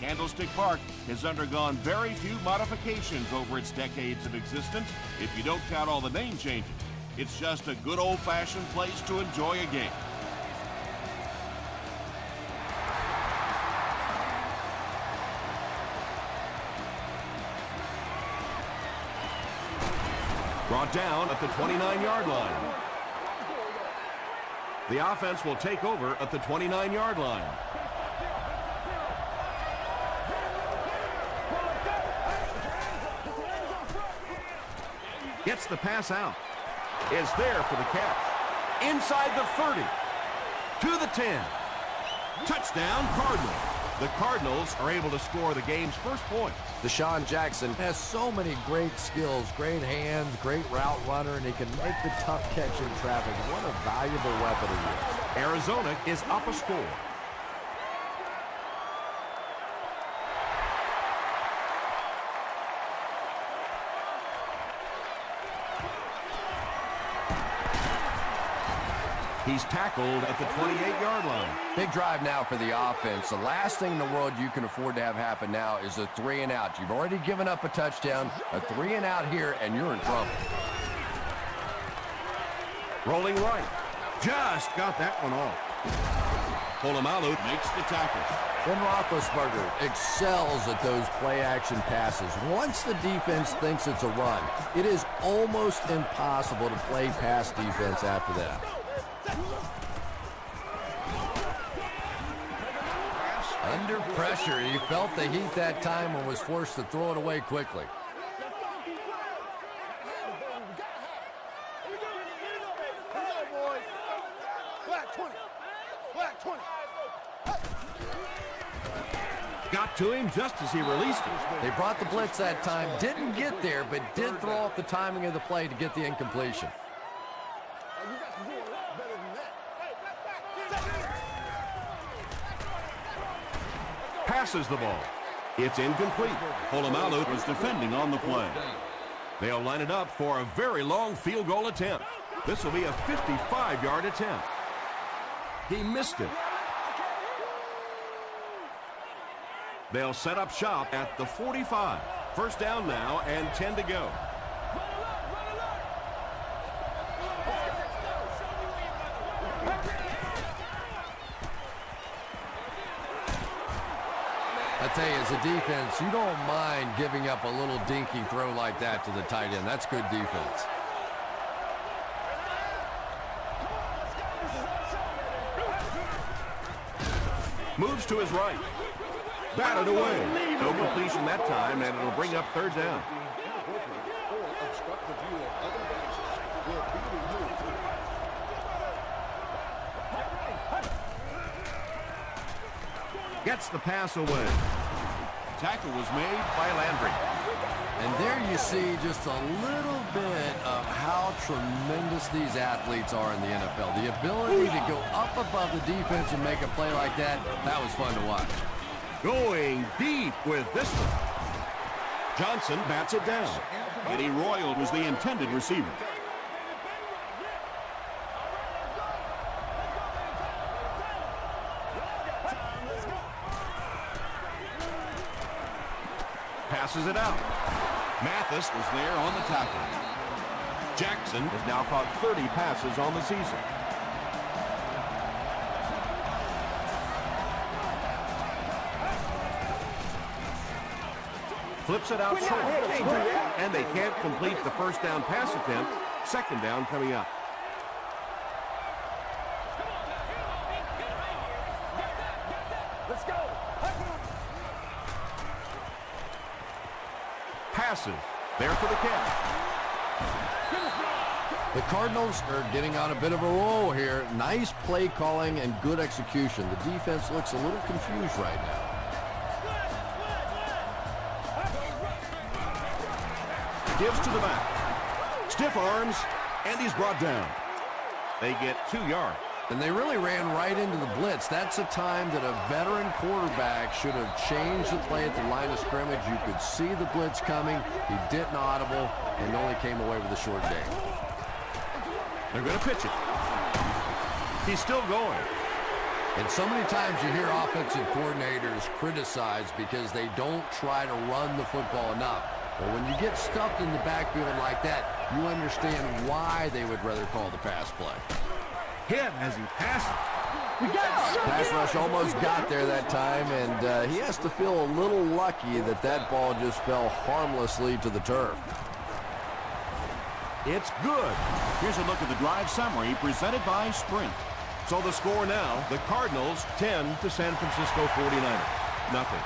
Candlestick Park has undergone very few modifications over its decades of existence, if you don't count all the name changes. It's just a good old-fashioned place to enjoy a game. Brought down at the 29-yard line. The offense will take over at the 29-yard line. Gets the pass out. Is there for the catch. Inside the 30. To the 10. Touchdown, Cardinals. The Cardinals are able to score the game's first points. Deshaun Jackson has so many great skills, great hands, great route runner, and he can make the tough catch in traffic. What a valuable weapon he is. Arizona is up a score. He's tackled at the 28-yard line. Big drive now for the offense. The last thing in the world you can afford to have happen now is a 3-and-out. You've already given up a touchdown, a 3-and-out here, and you're in trouble. Rolling right. Just got that one off. Polamalu makes the tackle. Ben Roethlisberger excels at those play-action passes. Once the defense thinks it's a run, it is almost impossible to play pass defense after that. Under pressure, he felt the heat that time and was forced to throw it away quickly. Got to him just as he released it. They brought the blitz that time, didn't get there, but did throw off the timing of the play to get the incompletion. Passes the ball. It's incomplete. Polamalu was defending on the play. They'll line it up for a very long field goal attempt. This will be a 55-yard attempt. He missed it. They'll set up shop at the 45. First down now and 10 to go. I tell you, as a defense, you don't mind giving up a little dinky throw like that to the tight end. That's good defense. Moves to his right. Batted away. No completion that time, and it'll bring up third down. Gets the pass away. Tackle was made by Landry. And there you see just a little bit of how tremendous these athletes are in the NFL. The ability to go up above the defense and make a play like that, that was fun to watch. Going deep with this one. Johnson bats it down. Eddie Royal was the intended receiver. Passes it out. Mathis was there on the tackle. Jackson has now caught 30 passes on the season. Flips it out short. And they can't complete the first down pass attempt. Second down coming up. Let's go. Passes. There for the catch. The Cardinals are getting on a bit of a roll here. Nice play calling and good execution. The defense looks a little confused right now. Gives to the back. Stiff arms, and he's brought down. They get 2 yards. And they really ran right into the blitz. That's a time that a veteran quarterback should have changed the play at the line of scrimmage. You could see the blitz coming. He didn't audible and only came away with a short gain. They're going to pitch it. He's still going. And so many times you hear offensive coordinators criticized because they don't try to run the football enough. But when you get stuffed in the backfield like that, you understand why they would rather call the pass play. Hit as he passes. Pass rush almost got there that time, and he has to feel a little lucky that that ball just fell harmlessly to the turf. It's good. Here's a look at the drive summary presented by Sprint. So the score now, the Cardinals 10 to San Francisco 49ers. Nothing.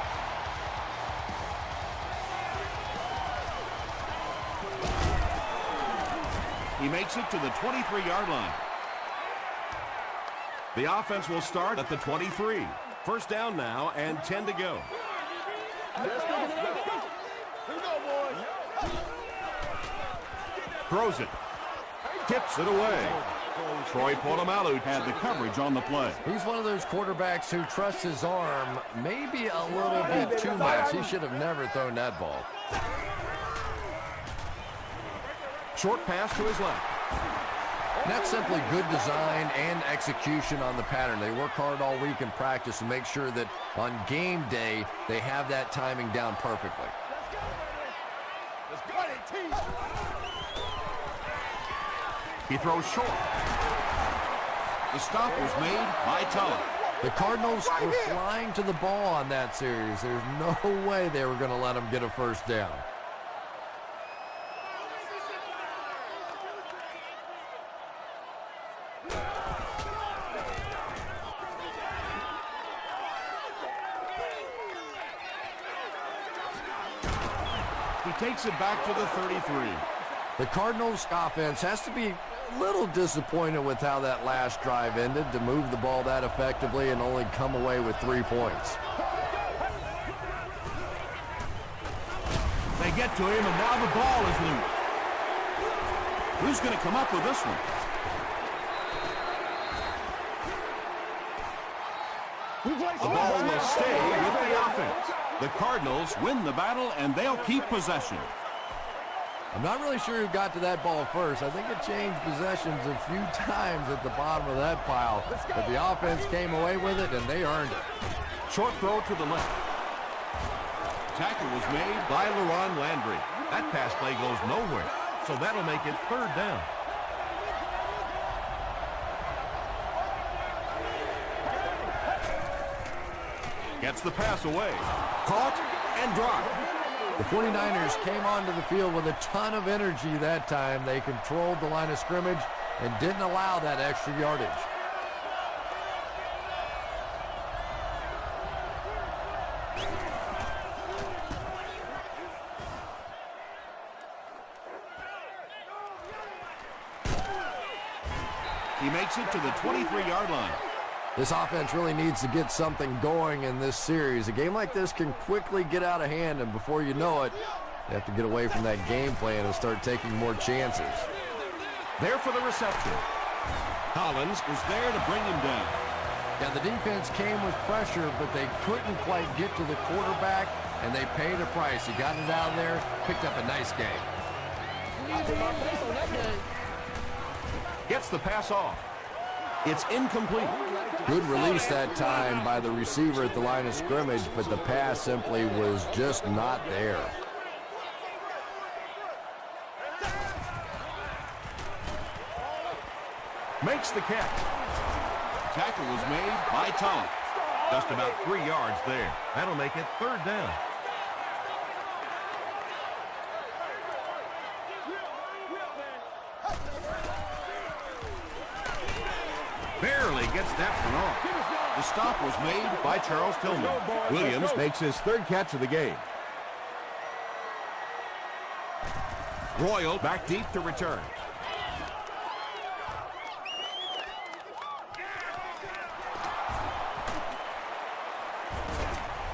He makes it to the 23-yard line. The offense will start at the 23. First down now and 10 to go. Throws it. Tips it away. Troy Polamalu Had the coverage on the play. He's one of those quarterbacks who trusts his arm maybe a little bit too much. He should have never thrown that ball. Short pass to his left. And that's simply good design and execution on the pattern. They work hard all week in practice to make sure that on game day they have that timing down perfectly. He throws short. The stop was made by Tulloch. The Cardinals were flying to the ball on that series. There's no way they were going to let them get a first down. He takes it back to the 33. The Cardinals offense has to be a little disappointed with how that last drive ended to move the ball that effectively and only come away with 3 points. They get to him, and now the ball is loose. Who's going to come up with this one? The ball will stay with the offense. The Cardinals win the battle, and they'll keep possession. I'm not really sure who got to that ball first. I think it changed possessions a few times at the bottom of that pile. But the offense came away with it, and they earned it. Short throw to the left. Tackle was made. By LaRon Landry. That pass play goes nowhere. So that'll make it third down. Gets the pass away. Caught and dropped. The 49ers came onto the field with a ton of energy that time. They controlled the line of scrimmage and didn't allow that extra yardage. He makes it to the 23-yard line. This offense really needs to get something going in this series. A game like this can quickly get out of hand, and before you know it, they have to get away from that game plan and start taking more chances. There for the reception. Collins was there to bring him down. Yeah, the defense came with pressure, but they couldn't quite get to the quarterback, and they paid a price. He got it out of there, picked up a nice game. Gets the pass off. It's incomplete. Good release that time by the receiver at the line of scrimmage, but the pass simply was just not there. Makes the catch. Tackle was made by Tulloch. Just about 3 yards there. That'll make it third down. Barely gets that one off. The stop was made by Charles Tillman. Williams makes his third catch of the game. Royal back deep to return.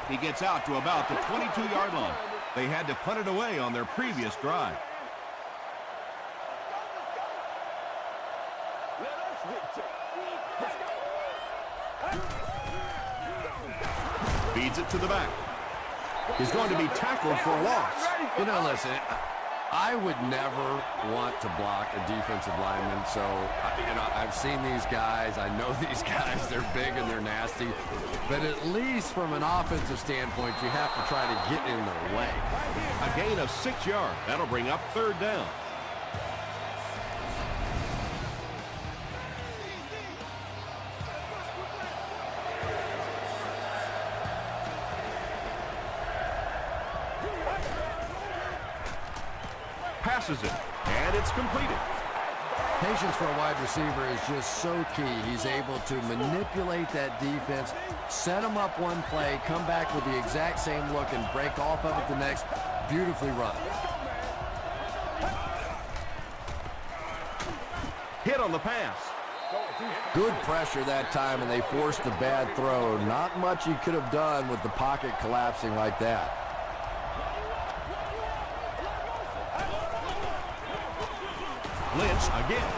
He gets out to about the 22-yard line. They had to punt it away on their previous drive. Feeds it to the back. He's going to be tackled for a loss. You know, listen, I would never want to block a defensive lineman, so I've seen these guys. I know these guys. They're big and they're nasty. But at least from an offensive standpoint, you have to try to get in their way. A gain of 6 yards. That'll bring up 3rd down. Passes it, and it's completed. Patience for a wide receiver is just so key. He's able to manipulate that defense, set them up one play, come back with the exact same look, and break off of it the next. Beautifully run. Hit on the pass. Good pressure that time, and they forced a bad throw. Not much he could have done with the pocket collapsing like that. Lynch again.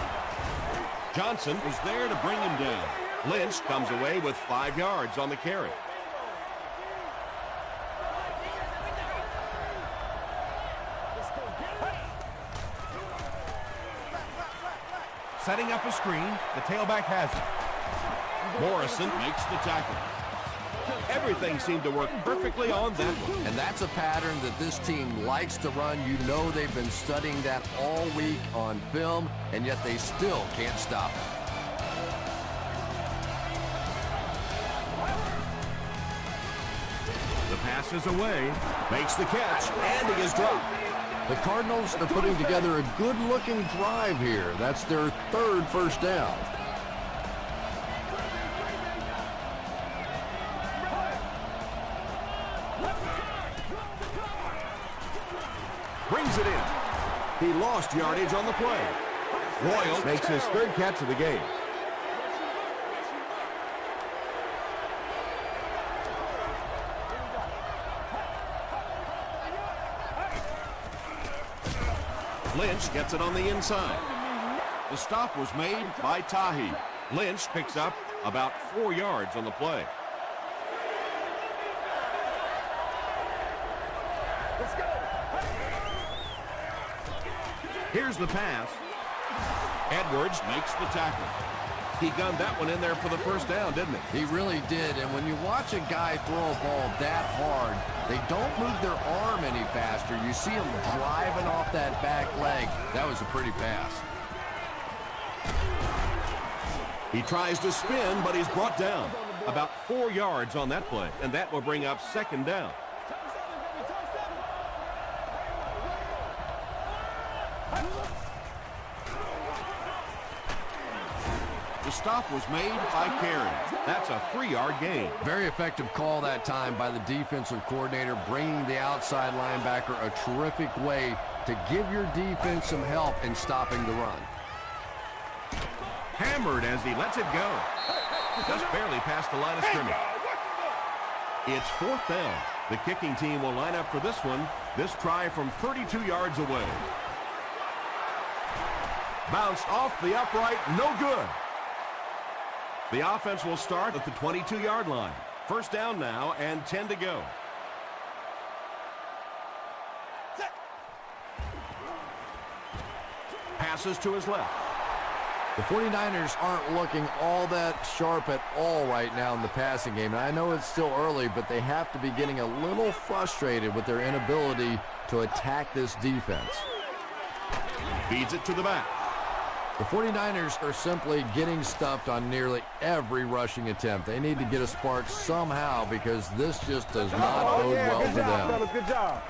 Johnson was there to bring him down. Lynch comes away with 5 yards on the carry. Setting up a screen. The tailback has it. Morrison makes the tackle. Everything seemed to work perfectly on that one. And that's a pattern that this team likes to run. You know they've been studying that all week on film, and yet they still can't stop it. The pass is away. Makes the catch, and he is dropped. The Cardinals are putting together a good-looking drive here. That's their 3rd first down. Brings it in. He lost yardage on the play. Royal makes his 3rd catch of the game. Lynch gets it on the inside. The stop was made by Tahi. Lynch picks up about 4 yards on the play. Here's the pass. Edwards makes the tackle. He gunned that one in there for the first down, didn't he? He really did, and when you watch a guy throw a ball that hard, they don't move their arm any faster. You see him driving off that back leg. That was a pretty pass. He tries to spin, but he's brought down. About 4 yards on that play, and that will bring up 2nd down. The stop was made by Carey. That's a 3-yard gain. Very effective call that time by the defensive coordinator, bringing the outside linebacker a terrific way to give your defense some help in stopping the run. Hammered as he lets it go. Just barely past the line of scrimmage. It's 4th down. The kicking team will line up for this one. This try from 32 yards away. Bounced off the upright, no good. The offense will start at the 22-yard line. 1st down now and 10 to go. Passes to his left. The 49ers aren't looking all that sharp at all right now in the passing game. And I know it's still early, but they have to be getting a little frustrated with their inability to attack this defense. Feeds it to the back. The 49ers are simply getting stuffed on nearly every rushing attempt. They need to get a spark somehow because this just does not bode well for them. Good job.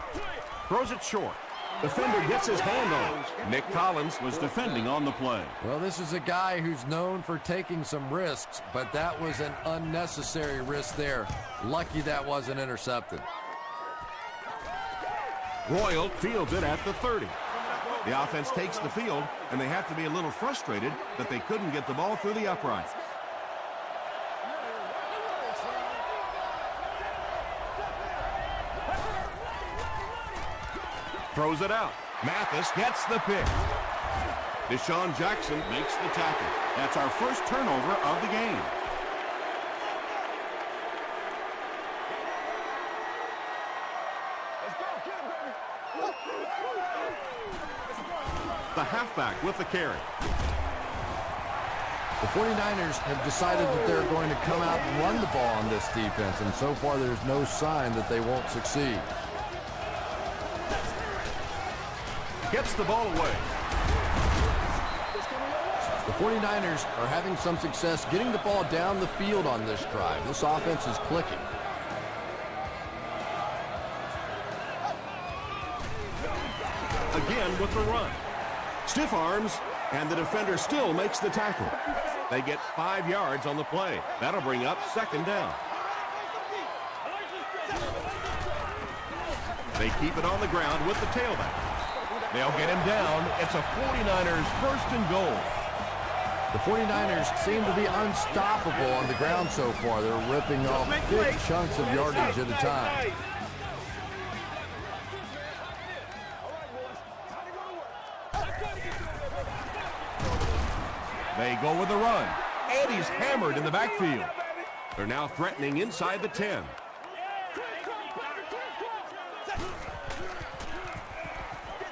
Throws it short. Defender gets his hand on it. Nick Collins was defending on the play. Well, this is a guy who's known for taking some risks, but that was an unnecessary risk there. Lucky that wasn't intercepted. Royal fields it at the 30. The offense takes the field, and they have to be a little frustrated that they couldn't get the ball through the uprights. Throws it out. Mathis gets the pick. Deshaun Jackson makes the tackle. That's our first turnover of the game. Let's go, get him, baby. The halfback with the carry. The 49ers have decided that they're going to come out and run the ball on this defense, and so far there's no sign that they won't succeed. Gets the ball away. The 49ers are having some success getting the ball down the field on this drive. This offense is clicking. Again with the run. Stiff arms, and the defender still makes the tackle. They get 5 yards on the play. That'll bring up second down. They keep it on the ground with the tailback. They'll get him down. It's a 49ers first and goal. The 49ers seem to be unstoppable on the ground so far. They're ripping off big chunks of yardage at a time. They go with the run. And he's hammered in the backfield. They're now threatening inside the 10.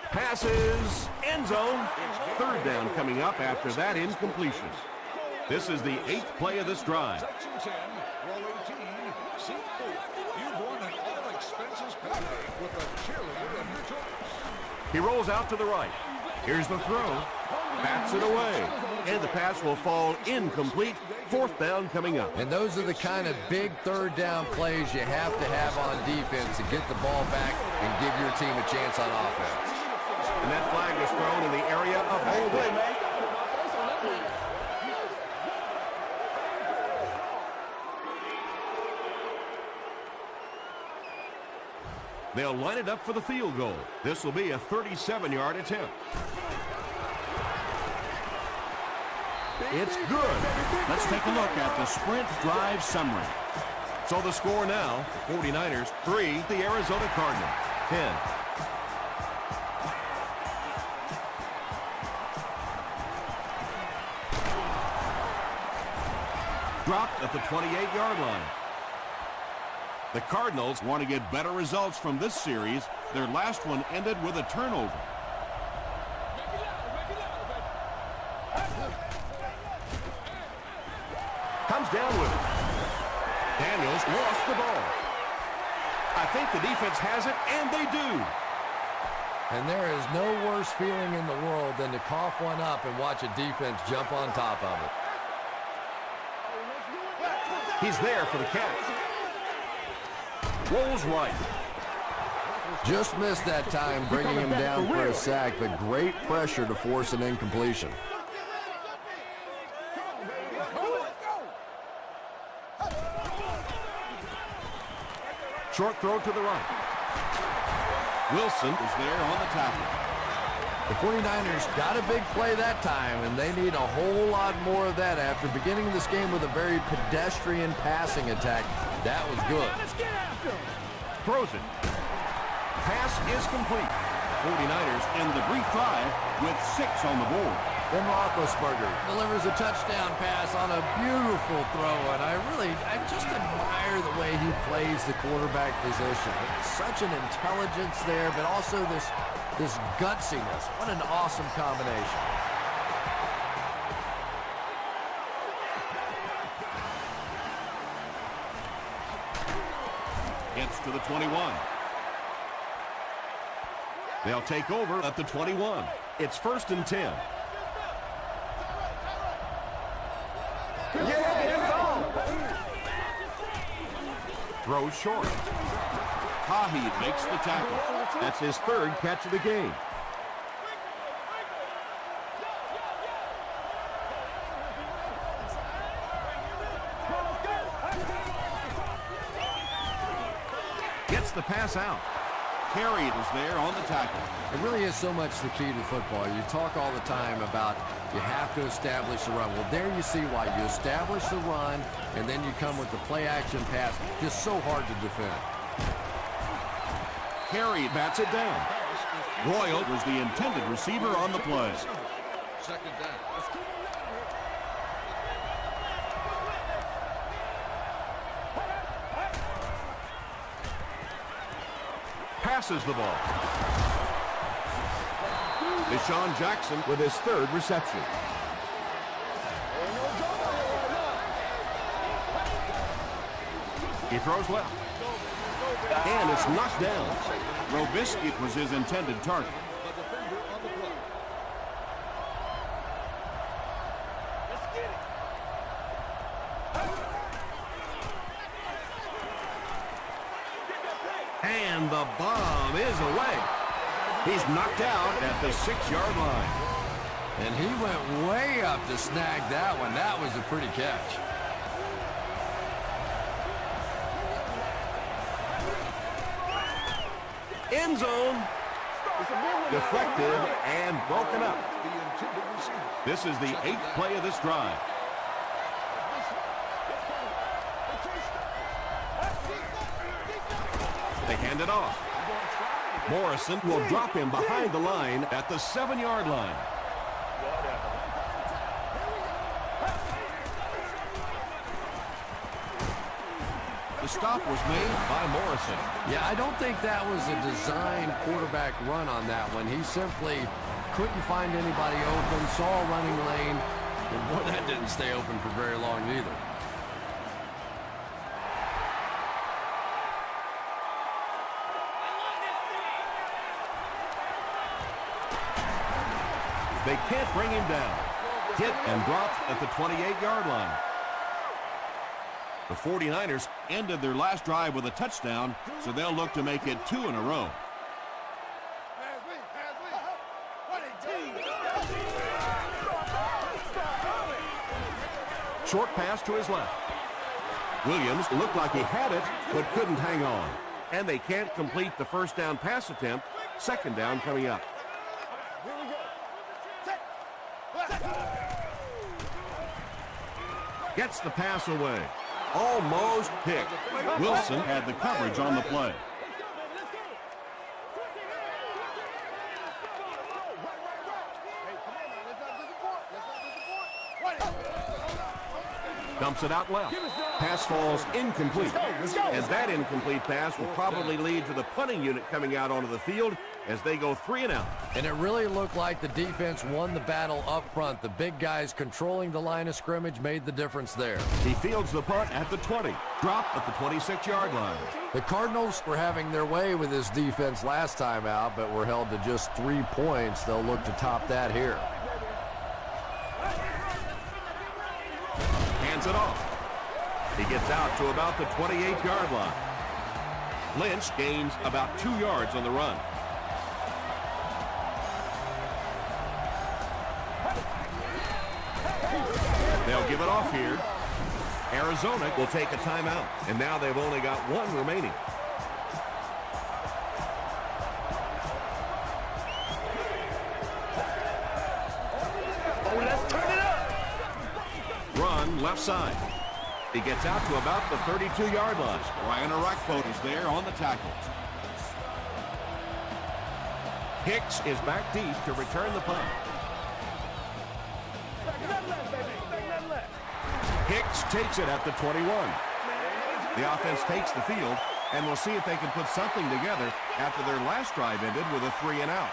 Passes, end zone. Third down coming up after that incompletion. This is the 8th play of this drive. Section 10, row 18, seat 4. You've won an all-expenses package with a cheerleader of your choice. He rolls out to the right. Here's the throw. Bats it away. And the pass will fall incomplete. 4th down coming up. And those are the kind of big third down plays you have to have on defense to get the ball back and give your team a chance on offense. And that flag is thrown in the area of holding. They'll line it up for the field goal. This will be a 37-yard attempt. It's good. Let's take a look at the sprint drive summary. So the score now, the 49ers 3, the Arizona Cardinals 10. Dropped at the 28-yard line. The Cardinals Want to get better results from this series. Their last one ended with a turnover. comes down with it. Daniels lost the ball. I think the defense has it, and they do. And there is no worse feeling in the world than to cough one up and watch a defense jump on top of it. He's there for the catch. Rolls right. Just missed that time, bringing him down for a sack, but great pressure to force an incompletion. Short throw to the right. Wilson is there on the tackle. The 49ers got a big play that time, and they need a whole lot more of that after beginning this game with a very pedestrian passing attack. That was good. Throws it. Pass is complete. 49ers end the brief drive with 6 on the board. Ben Roethlisberger delivers a touchdown pass on a beautiful throw, and I just admire the way he plays the quarterback position. Such an intelligence there, but also this gutsiness. What an awesome combination. Gets to the 21. They'll take over at the 21. It's 1st and 10. Throws short. Tahi makes the tackle. That's his 3rd catch of the game. Gets the pass out. Carey is there on the tackle. It really is so much the key to football. You talk all the time about you have to establish the run. Well, there you see why. You establish the run, and then you come with the play-action pass. Just so hard to defend. Carey bats it down. Royal was the intended receiver on the play. Second down. Passes the ball. Deshaun Jackson with his third reception. He throws left. And it's knocked down. Robisky was his intended target. The defender on the play. And the bomb is away. He's knocked out at the 6-yard line. And he went way up to snag that one. That was a pretty catch. End zone. Deflected and broken up. The intended receiver. This is the 8th play of this drive. They hand it off. Morrison will drop him behind the line at the 7-yard line. The stop was made by Morrison. Yeah, I don't think that was a design quarterback run on that one. He simply couldn't find anybody open, saw a running lane, and boy, that didn't stay open for very long either. They can't bring him down. Hit and dropped at the 28-yard line. The 49ers ended their last drive with a touchdown, so they'll look to make it 2 in a row. Short pass to his left. Williams looked like he had it, but couldn't hang on. And they can't complete the first down pass attempt. Second down coming up. Gets the pass away. Almost picked. Wilson had the coverage on the play. Dumps it out left. Pass falls incomplete. And that incomplete pass will probably lead to the punting unit coming out onto the field as they go 3 and out. And it really looked like the defense won the battle up front. The big guys controlling the line of scrimmage made the difference there. He fields the punt at the 20. Dropped at the 26-yard line. The Cardinals were having their way with this defense last time out, but were held to just 3 points. They'll look to top that here. Hands it off. He gets out to about the 28-yard line. Lynch gains about 2 yards on the run. They'll give it off here. Arizona will take a timeout, and now they've only got 1 remaining. Run left side. He gets out to about the 32-yard line. Ryan Arakpo is there on the tackle. Hicks is back deep to return the punt. Hicks takes it at the 21. The offense takes the field, and we'll see if they can put something together after their last drive ended with a 3 and out.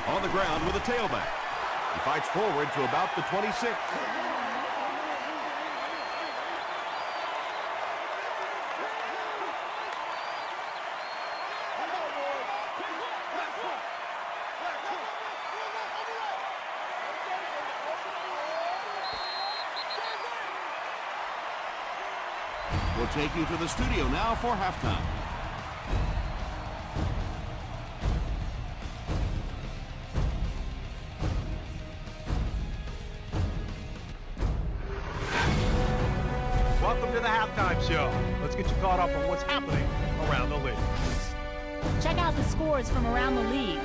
On the ground with a tailback. He fights forward to about the 26. We'll take you to the studio now for halftime. Welcome to the halftime show. Let's get you caught up on what's happening around the league. Check out the scores from around the league.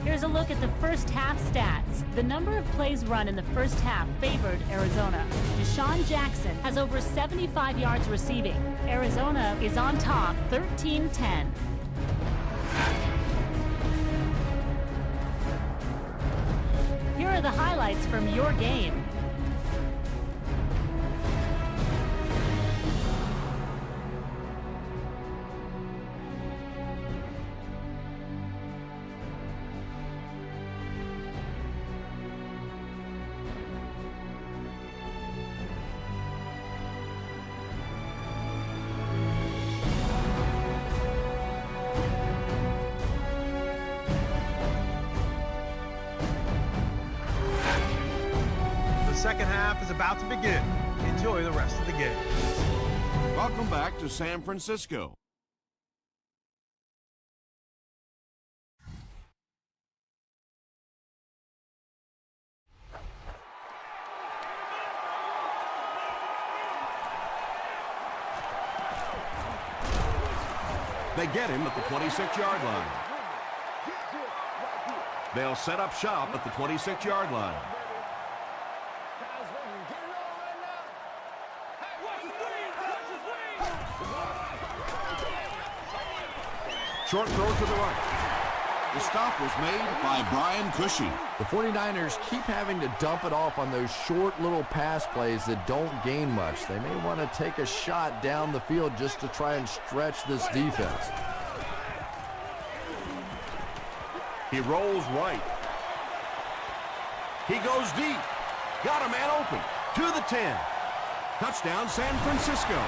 Here's a look at the first half stats. The number of plays run in the first half favored Arizona. Deshaun Jackson has over 75 yards receiving. Arizona is on top, 13-10. Here are the highlights from your game. The second half is about to begin. Enjoy the rest of the game. Welcome back to San Francisco. They get him at the 26-yard line. They'll set up shop at the 26-yard line. Short throw to the right. The stop was made by Brian Cushing. The 49ers keep having to dump it off on those short little pass plays that don't gain much. They may want to take a shot down the field just to try and stretch this defense. He rolls right. He goes deep. Got a man open. To the 10. Touchdown, San Francisco.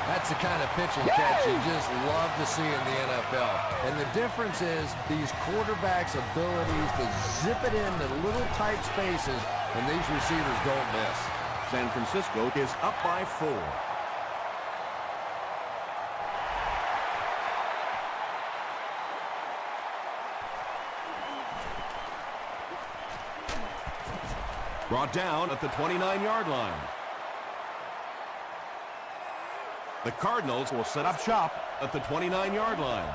That's the kind of pitch and catch you just love to see in the NFL. And the difference is these quarterbacks' abilities to zip it into little tight spaces, and these receivers don't miss. San Francisco is up by 4. Brought down at the 29-yard line. The Cardinals will set up shop at the 29-yard line.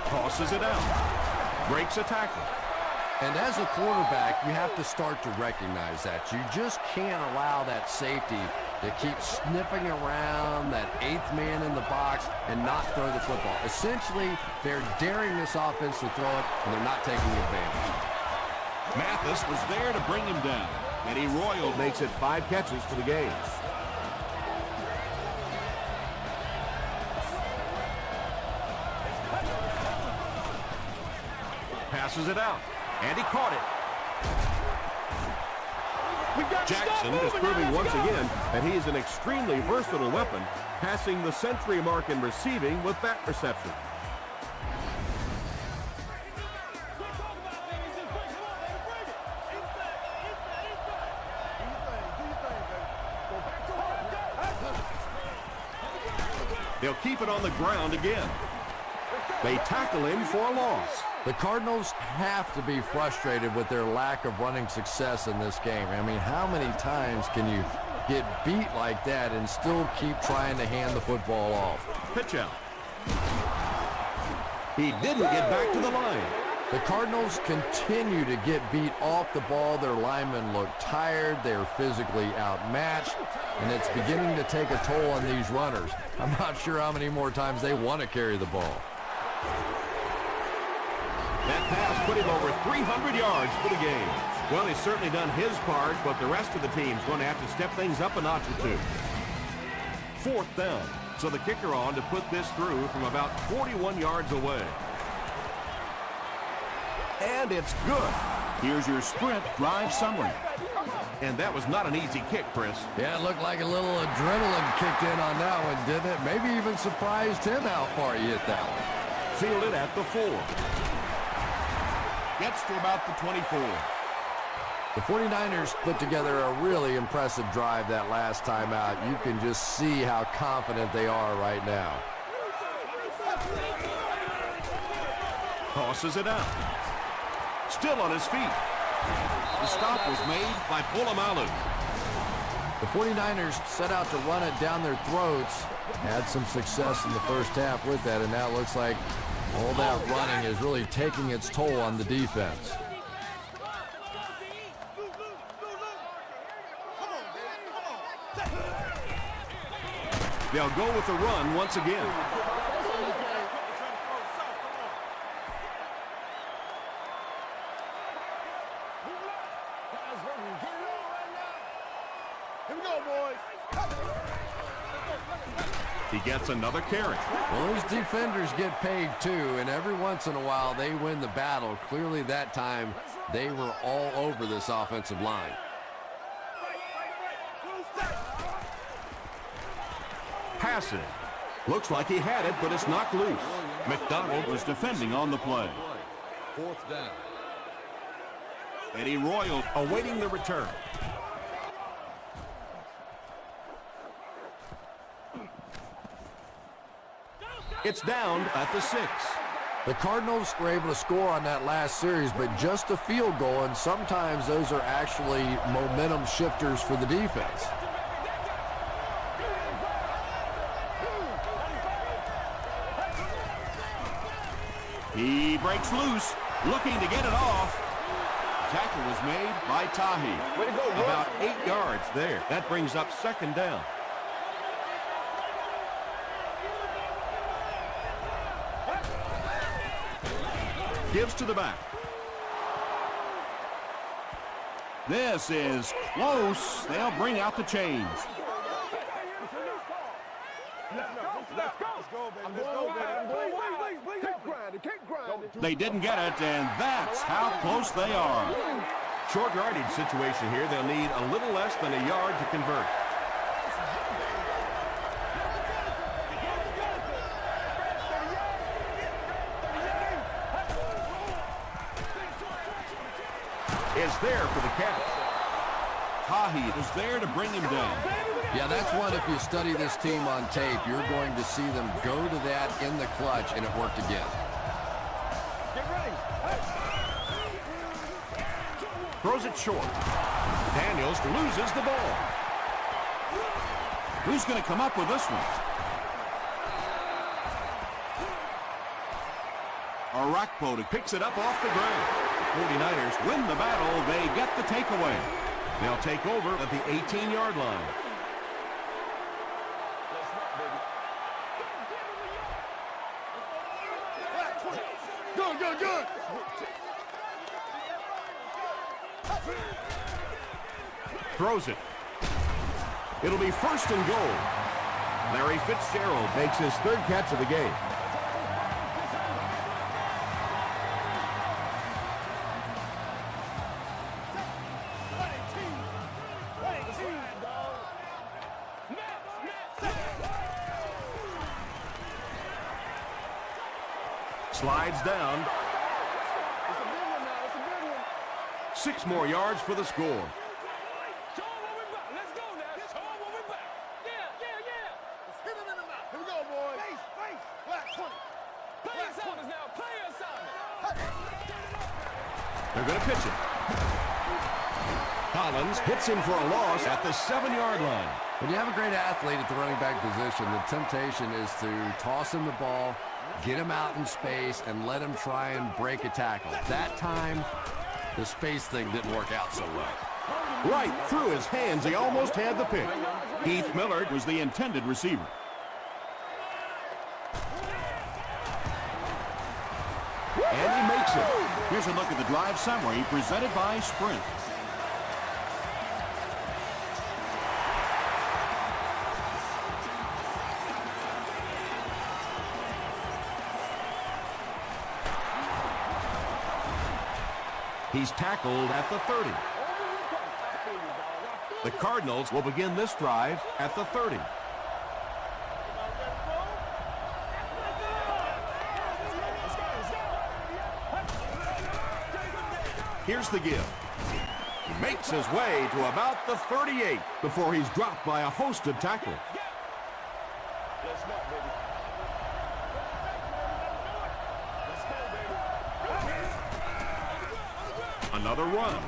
Tosses it out. Breaks a tackle. And as a quarterback, you have to start to recognize that. You just can't allow that safety to keep sniffing around that 8th man in the box and not throw the football. Essentially, they're daring this offense to throw it, and they're not taking advantage. Mathis was there to bring him down. Eddie Royal makes it 5 catches for the game. Passes it out, and he caught it. Jackson is proving once again that he is an extremely versatile weapon, passing the century mark in receiving with that reception. They'll keep it on the ground again. They tackle him for a loss. The Cardinals have to be frustrated with their lack of running success in this game. I mean, how many times can you get beat like that and still keep trying to hand the football off? Pitch out. He didn't get back to the line. The Cardinals continue to get beat off the ball. Their linemen look tired. They're physically outmatched, and it's beginning to take a toll on these runners. I'm not sure how many more times they want to carry the ball. That pass put him over 300 yards for the game. Well, he's certainly done his part, but the rest of the team's going to have to step things up a notch or two. 4th down. So the kicker on to put this through from about 41 yards away. And it's good. Here's your sprint drive summary. And that was not an easy kick, Chris. Yeah, it looked like a little adrenaline kicked in on that one, didn't it? Maybe even surprised him how far he hit that one. Fielded at the 4. Gets to about the 24. The 49ers put together a really impressive drive that last time out. You can just see how confident they are right now. Tosses it out. Still on his feet. The stop was made by Polamalu. The 49ers set out to run it down their throats, Had some success in the first half with that, and now it looks like all that running is really taking its toll on the defense. They'll go with the run once again. He gets another carry. Well, those defenders get paid too, and every once in a while they win the battle. Clearly that time they were all over this offensive line. Passing. Looks like he had it, but it's knocked loose. McDonald was defending on the play. Fourth down. Eddie Royal awaiting the return. It's down at the 6. The Cardinals were able to score on that last series, but just a field goal, and sometimes those are actually momentum shifters for the defense. He breaks loose, looking to get it off. Tackle was made by Tahi. About 8 yards there. That brings up second down. Gives to the back. This is close. They'll bring out the chains. They didn't get it, and that's how close they are. Short yardage situation here. They'll need a little less than a yard to convert. Is there for the catch. Tahi is there to bring him down. Yeah, that's one, if you study this team on tape, you're going to see them go to that in the clutch, and it worked again. Throws it short. Daniels loses the ball. Who's going to come up with this one? Arakpo picks it up off the ground. The 49ers win the battle. They get the takeaway. They'll take over at the 18-yard line. Good. Throws it. It'll be first and goal. Larry Fitzgerald makes his third catch of the game. Slides down. 6 more yards for the score. They're going to pitch it. Collins hits him for a loss at the 7-yard line. When you have a great athlete at the running back position, the temptation is to toss him the ball, get him out in space, and let him try and break a tackle. That time, the space thing didn't work out so well. Right through his hands, he almost had the pick. Heath Millard was the intended receiver. And he makes it. Here's a look at the drive summary presented by Sprint. He's tackled at the 30. The Cardinals will begin this drive at the 30. Here's the give. He makes his way to about the 38 before he's dropped by a host of tacklers. Another run.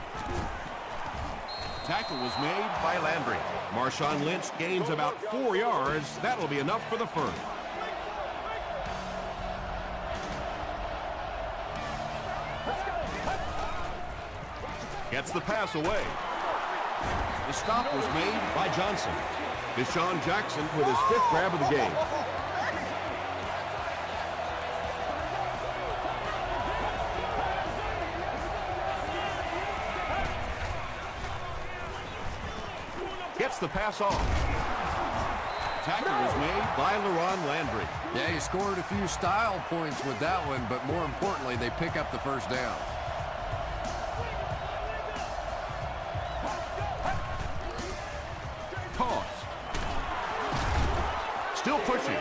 Tackle was made. By Landry. Marshawn Lynch gains about 4 yards. That'll be enough for the first. Gets the pass away. The stop was made. By Johnson. Deshaun Jackson with his 5th grab of the game. Gets the pass off. Tackle was made. By LaRon Landry. Yeah, he scored a few style points with that one, but more importantly, they pick up the first down. Toss. Still pushing.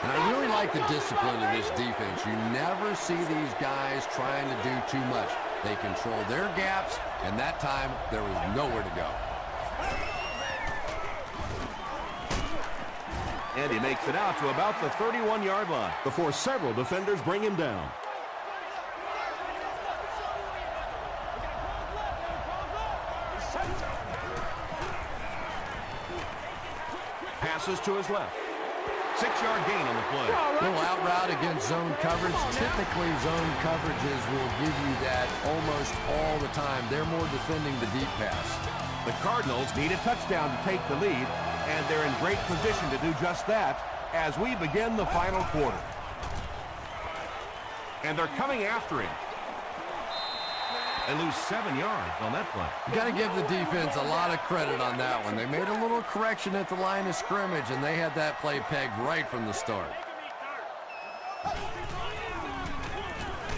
And I really like the discipline of this defense. You never see these guys trying to do too much. They control their gaps, and that time there was nowhere to go. And he makes it out to about the 31-yard line before several defenders bring him down. Passes to his left. 6-yard gain on the play. Little out route against zone coverage. Typically, zone coverages will give you that almost all the time. They're more defending the deep pass. The Cardinals need a touchdown to take the lead, and they're in great position to do just that as we begin the final quarter. And they're coming after him. They lose 7 yards on that play. You got to give the defense a lot of credit on that one. They made a little correction at the line of scrimmage, and they had that play pegged right from the start.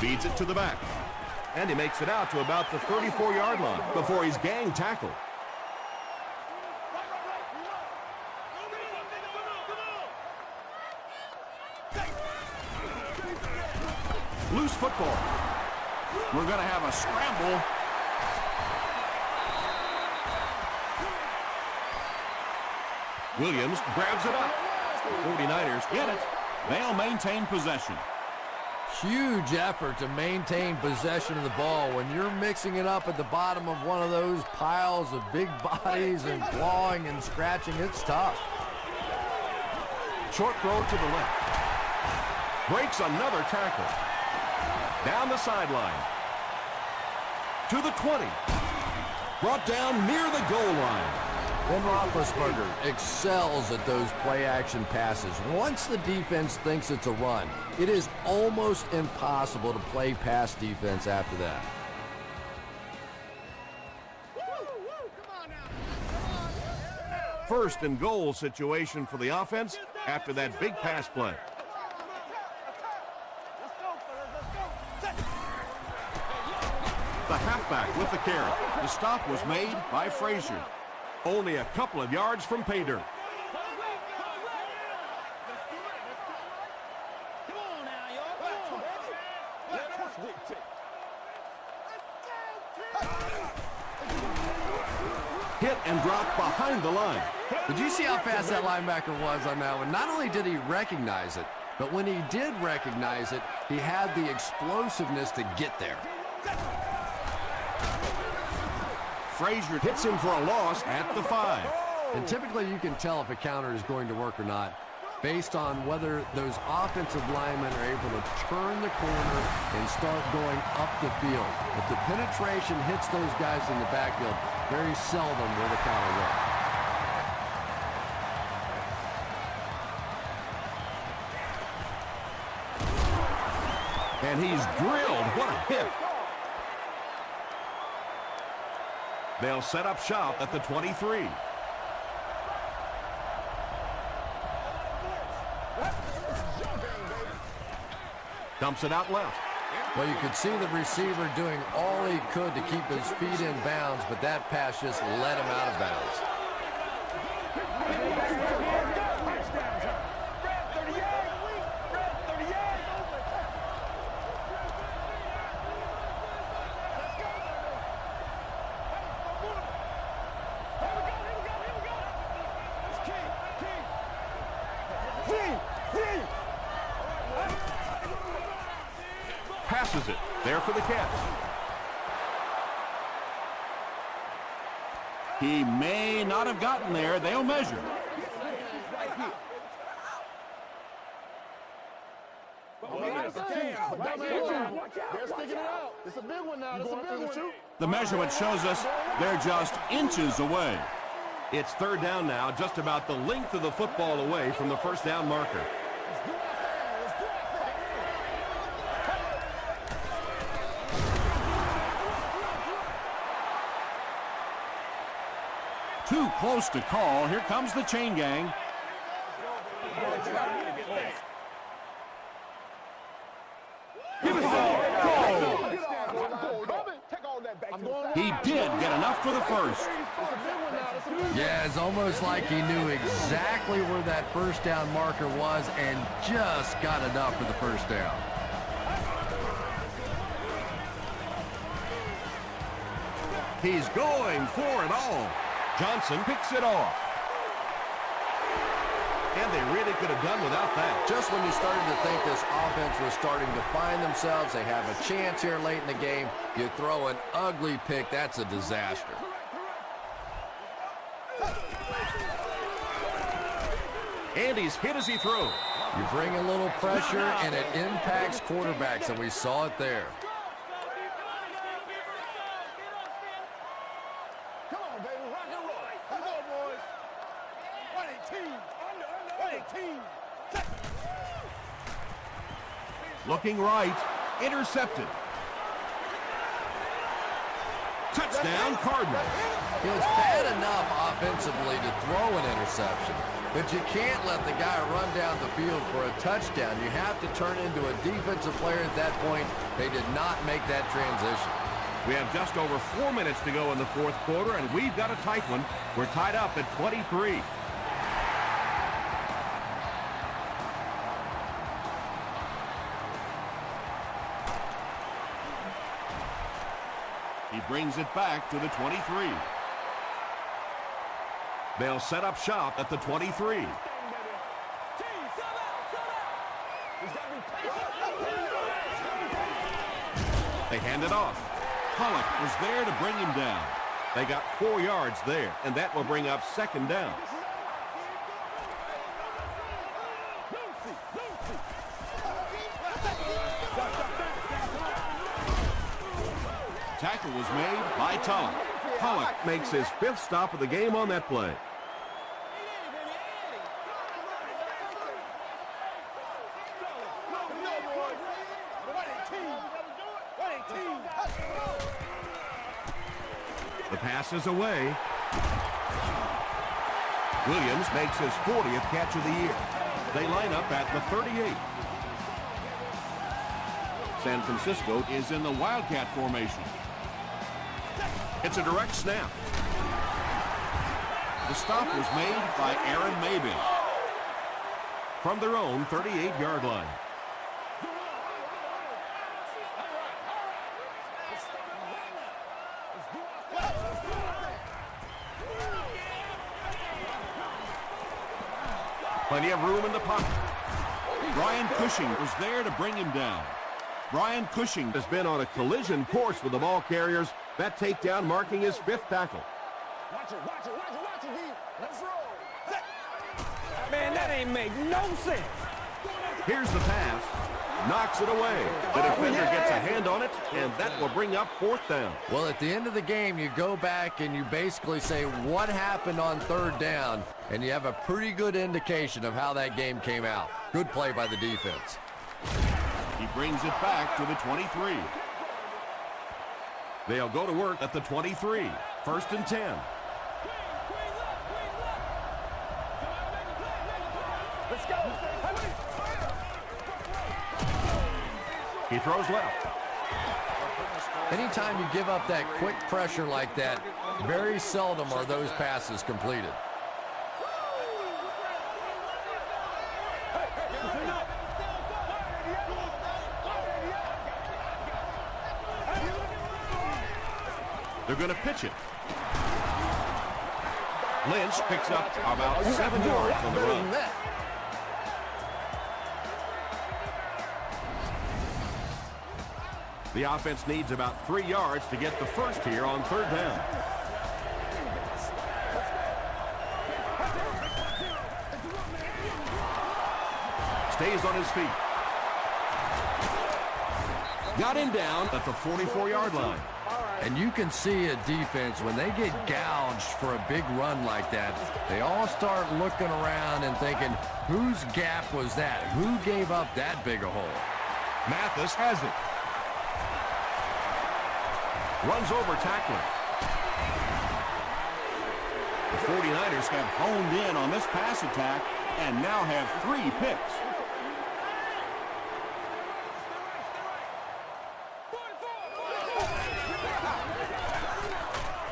Feeds it to the back. And he makes it out to about the 34-yard line before he's gang tackled. Loose football. We're going to have a scramble. Williams grabs it up. The 49ers get it. They'll maintain possession. Huge effort to maintain possession of the ball. When you're mixing it up at the bottom of one of those piles of big bodies and clawing and scratching, it's tough. Short throw to the left. Breaks another tackle. Down the sideline. To the 20. Brought down near the goal line. Ben Roethlisberger excels at those play-action passes. Once the defense thinks it's a run, it is almost impossible to play pass defense after that. First and goal situation for the offense after that big pass play. The halfback with the carry. The stop was made by Frazier. Only a couple of yards from pay dirt. Hit and drop behind the line. Did you see how fast that linebacker was on that one? Not only did he recognize it, but when he did recognize it, he had the explosiveness to get there. Frazier hits him for a loss at the 5. And typically you can tell if a counter is going to work or not based on whether those offensive linemen are able to turn the corner and start going up the field. If the penetration hits those guys in the backfield, very seldom will the counter work. And he's drilled. What a hit. They'll set up shop at the 23. Dumps it out left. Well, you could see the receiver doing all he could to keep his feet in bounds, but that pass just let him out of bounds. Passes it. There for the catch. He may not have gotten there. They'll measure. The measurement shows us they're just inches away. It's third down now, just about the length of the football away from the first down marker. Too close to call. Here comes the chain gang. He did get enough for the first. Yeah, it's almost like he knew exactly where that first down marker was and just got enough for the first down. He's going for it all. Johnson picks it off. And they really could have done without that. Just when you started to think this offense was starting to find themselves, they have a chance here late in the game, you throw an ugly pick, that's a disaster. And he's hit as he throws. You bring a little pressure, and it impacts quarterbacks, and we saw it there. Come on, baby, rock and roll. Come on, boys. 118. 118. Looking right. Intercepted. Touchdown, Cardinals. It's bad enough offensively to throw an interception, but you can't let the guy run down the field for a touchdown. You have to turn into a defensive player at that point. They did not make that transition. We have just over 4 minutes to go in the fourth quarter, and we've got a tight one. We're tied up at 23. He brings it back to the 23. They'll set up shop at the 23. They hand it off. Pollock was there to bring him down. They got 4 yards there, and that will bring up second down. Tackle was made by Pollock. Pollock makes his 5th stop of the game on that play. The pass is away. Williams makes his 40th catch of the year. They line up at the 38. San Francisco is in the Wildcat formation. It's a direct snap. The stop was made by Aaron Maybe. From their own 38-yard line. Plenty of room in the pocket. Brian Cushing was there to bring him down. Brian Cushing Has been on a collision course with the ball carriers. That takedown marking his 5th tackle. Watch it, watch it, watch it, watch it, D. Let's roll. Man, that ain't make no sense. Here's the pass. Knocks it away. The defender gets a hand on it, and that will bring up 4th down. Well, at the end of the game, you go back and you basically say what happened on 3rd down, and you have a pretty good indication of how that game came out. Good play by the defense. He brings it back to the 23. They'll go to work at the 23. 1st and 10. Let's go. He throws left. Anytime you give up that quick pressure like that, very seldom are those passes completed. They're going to pitch it. Lynch picks up about 7 yards on the run. The offense needs about 3 yards to get the first here on 3rd down. Stays on his feet. Got him down at the 44-yard line. And you can see a defense, when they get gouged for a big run like that, they all start looking around and thinking, whose gap was that? Who gave up that big a hole? Mathis has it. Runs over tackler. The 49ers have honed in on this pass attack and now have 3 picks.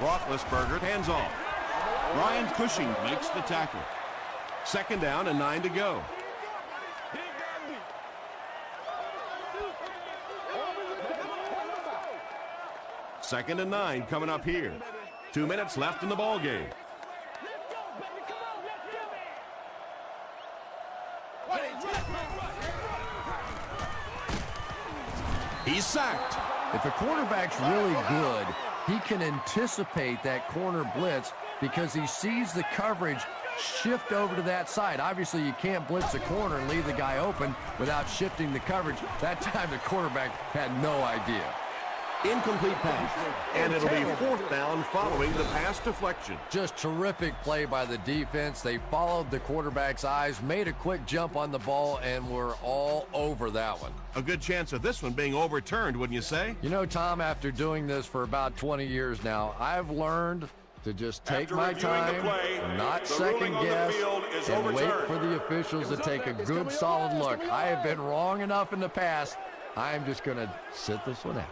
Roethlisberger hands off. Ryan Cushing makes the tackle. 2nd down and 9 to go. Second and 9 coming up here. 2 minutes left in the ball game. He's sacked. If a quarterback's really good, he can anticipate that corner blitz because he sees the coverage shift over to that side. Obviously, you can't blitz a corner and leave the guy open without shifting the coverage. That time, the quarterback had no idea. Incomplete pass. And it'll be 4th down following the pass deflection. Just terrific play by the defense. They followed the quarterback's eyes, made a quick jump on the ball, and were all over that one. A good chance of this one being overturned, wouldn't you say? You know, Tom, after doing this for about 20 years now, I've learned to just take my time, not second guess, and wait for the officials to take a good, solid look. I have been wrong enough in the past. I'm just going to sit this one out.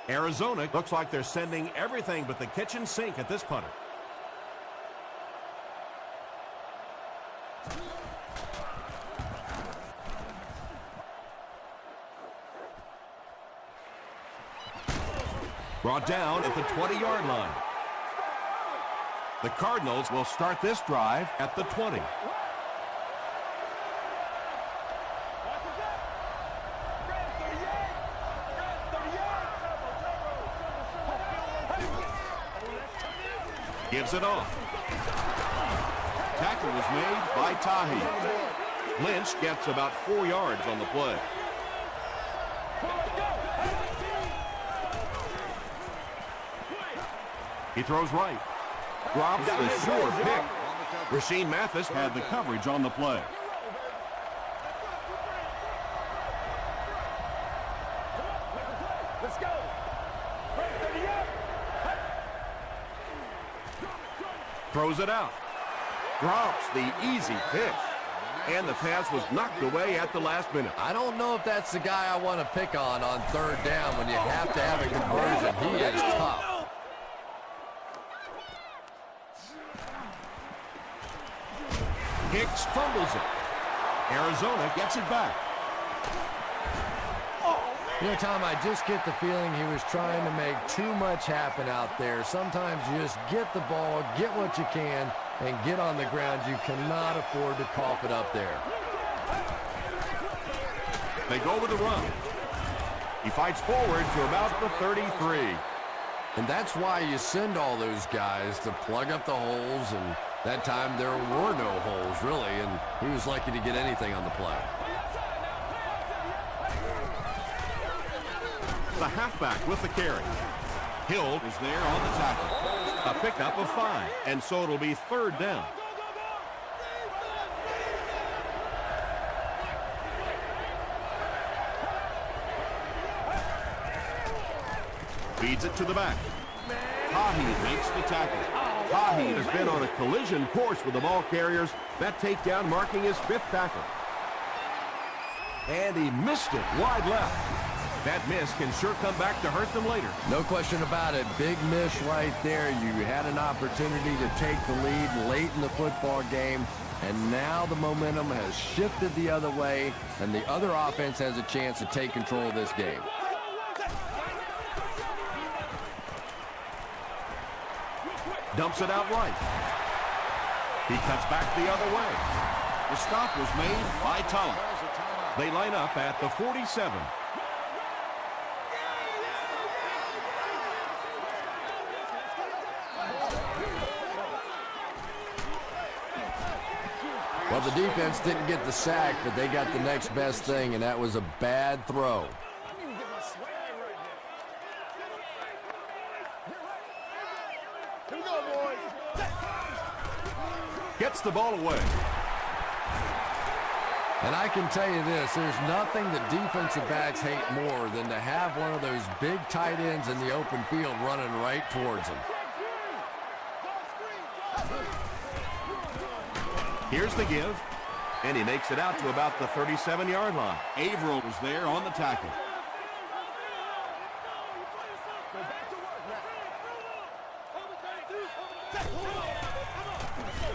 Arizona looks like they're sending everything but the kitchen sink at this punter. Brought down at the 20-yard line. The Cardinals will start this drive at the 20. Gives it off. Tackle was made by Tahi. Lynch gets about 4 yards on the play. He throws right. Drops the sure pick. Rasheed Mathis Had the coverage on the play. Let's go. throws it out. Drops the easy pitch. And the pass was knocked away at the last minute. I don't know if that's the guy I want to pick on 3rd down when you have to have a conversion. He is tough. Hicks fumbles it. Arizona gets it back. You know, Tom, I just get the feeling he was trying to make too much happen out there. Sometimes you just get the ball, get what you can, and get on the ground. You cannot afford to cough it up there. They go with the run. He fights forward to about the 33. And that's why you send all those guys to plug up the holes, and that time there were no holes, really, and he was lucky to get anything on the play. The halfback with the carry. Hill is there on the tackle. A pickup of 5, and so it'll be 3rd down. Feeds it to the back. Tahi makes the tackle. Tahi has been on a collision course with the ball carriers. That takedown marking his 5th tackle. And he missed it wide left. That miss can sure come back to hurt them later. No question about it. Big miss right there. You had an opportunity to take the lead late in the football game, and now the momentum has shifted the other way, and the other offense has a chance to take control of this game. Dumps it out right. He cuts back the other way. The stop was made by Tulloch. They line up at the 47. Well, the defense didn't get the sack, but they got the next best thing, and that was a bad throw. Gets the ball away. And I can tell you this, there's nothing that defensive backs hate more than to have one of those big tight ends in the open field running right towards them. Here's the give, and he makes it out to about the 37-yard line. Averill was there on the tackle.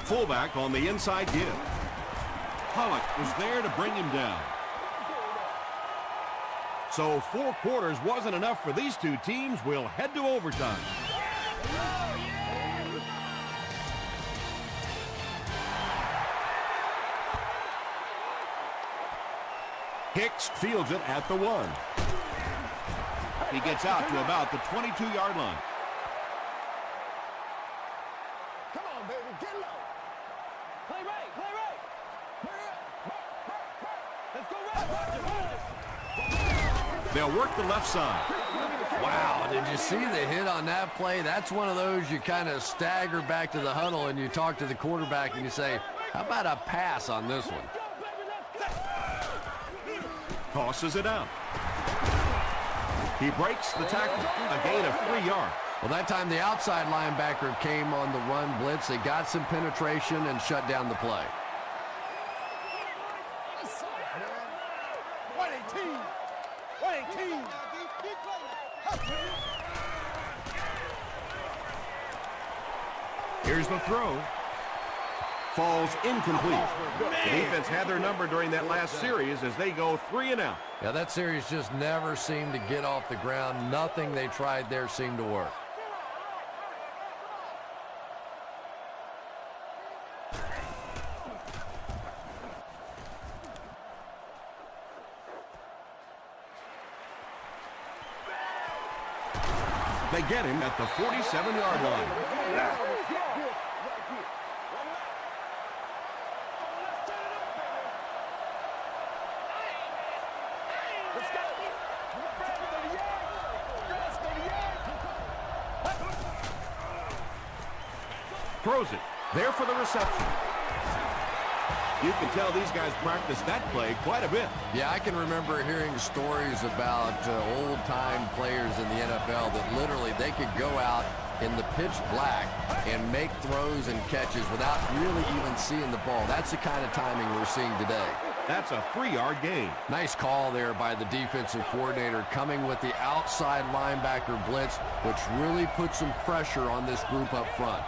Fullback on the inside give. Pollock was there to bring him down. So 4 quarters wasn't enough for these two teams. We'll head to overtime. Hicks fields it at the 1. He gets out to about the 22-yard line. Come on, baby, get low. Play right, play right. Let's go right. They'll work the left side. Wow, did you see the hit on that play? That's one of those you kind of stagger back to the huddle and you talk to the quarterback and you say, how about a pass on this one? Tosses it out. He breaks the tackle, a gain of 3 yards. Well, that time the outside linebacker came on the run blitz. They got some penetration and shut down the play. 118. 118. Here's the throw. Falls incomplete. The defense had their number during that last series as they go 3 and out. Yeah, that series just never seemed to get off the ground. Nothing they tried there seemed to work. They get him at the 47-yard line. Throws it. There for the reception. You can tell these guys practice that play quite a bit. Yeah, I can remember hearing stories about old-time players in the NFL that literally they could go out in the pitch black and make throws and catches without really even seeing the ball. That's the kind of timing we're seeing today. That's a 3-yard gain. Nice call there by the defensive coordinator coming with the outside linebacker blitz, which really put some pressure on this group up front.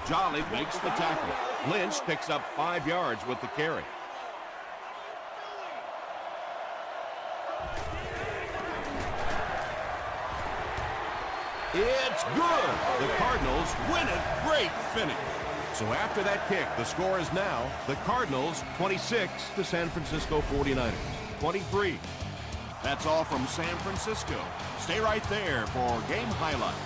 Jolly makes the tackle. Lynch picks up 5 yards with the carry. It's good. The Cardinals win it. Great finish. So after that kick, the score is now the Cardinals 26 to San Francisco 49ers 23. That's all from San Francisco. Stay right there for game highlights.